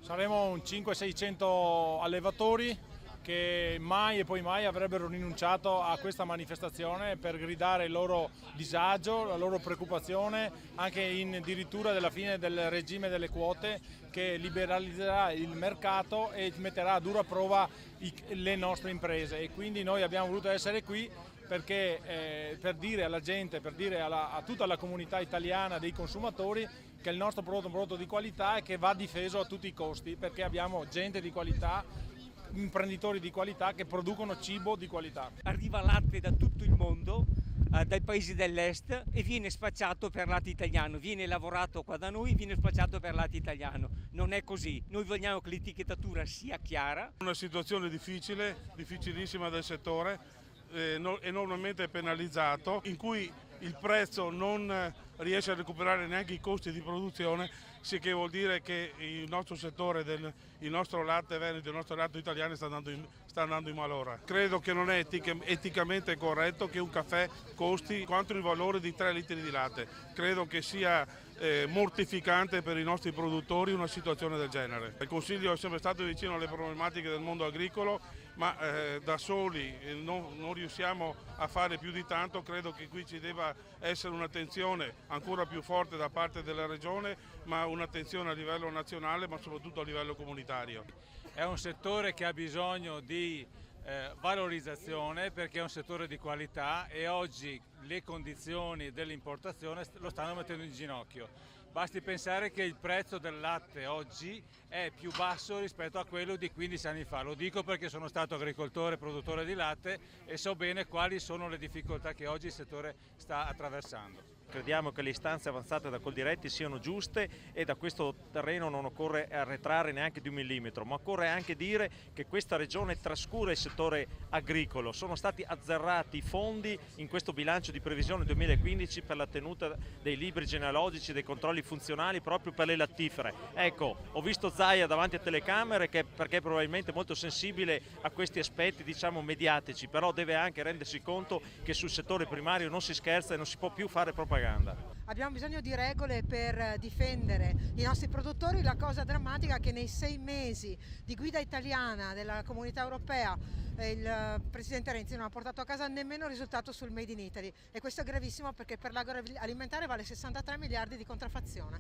Saremo un 500-600 allevatori che mai e poi mai avrebbero rinunciato a questa manifestazione per gridare il loro disagio, la loro preoccupazione, anche in addirittura della fine del regime delle quote che liberalizzerà il mercato e metterà a dura prova le nostre imprese. E quindi noi abbiamo voluto essere qui perché, per dire alla gente, per dire a tutta la comunità italiana dei consumatori che il nostro prodotto è un prodotto di qualità e che va difeso a tutti i costi, perché abbiamo gente di qualità, imprenditori di qualità che producono cibo di qualità. Arriva latte da tutto il mondo, dai paesi dell'est, e viene spacciato per latte italiano, viene lavorato qua da noi, viene spacciato per latte italiano. Non è così, noi vogliamo che l'etichettatura sia chiara. Una situazione difficile, difficilissima del settore, enormemente penalizzato, in cui il prezzo non riesce a recuperare neanche i costi di produzione, sì, che vuol dire che il nostro settore, il nostro latte veneto, il nostro latte italiano sta andando in malora. Credo che non è eticamente corretto che un caffè costi quanto il valore di 3 litri di latte. Credo che sia mortificante per i nostri produttori una situazione del genere. Il Consiglio è sempre stato vicino alle problematiche del mondo agricolo, ma da soli non riusciamo a fare più di tanto. Credo che qui ci debba essere un'attenzione ancora più forte da parte della Regione, ma un'attenzione a livello nazionale, ma soprattutto a livello comunitario. È un settore che ha bisogno di valorizzazione perché è un settore di qualità e oggi le condizioni dell'importazione lo stanno mettendo in ginocchio. Basti pensare che il prezzo del latte oggi è più basso rispetto a quello di 15 anni fa. Lo dico perché sono stato agricoltore e produttore di latte e so bene quali sono le difficoltà che oggi il settore sta attraversando. Crediamo che le istanze avanzate da Coldiretti siano giuste e da questo terreno non occorre arretrare neanche di un millimetro, ma occorre anche dire che questa regione trascura il settore agricolo. Sono stati azzerati i fondi in questo bilancio di previsione 2015 per la tenuta dei libri genealogici, dei controlli funzionali proprio per le lattifere. Ecco, ho visto Zaia davanti a telecamere perché è probabilmente molto sensibile a questi aspetti, diciamo, mediatici, però deve anche rendersi conto che sul settore primario non si scherza e non si può più fare propaganda. Abbiamo bisogno di regole per difendere i nostri produttori. La cosa drammatica è che nei 6 mesi di guida italiana della Comunità Europea il Presidente Renzi non ha portato a casa nemmeno il risultato sul Made in Italy, e questo è gravissimo perché per l'agroalimentare vale 63 miliardi di contraffazione.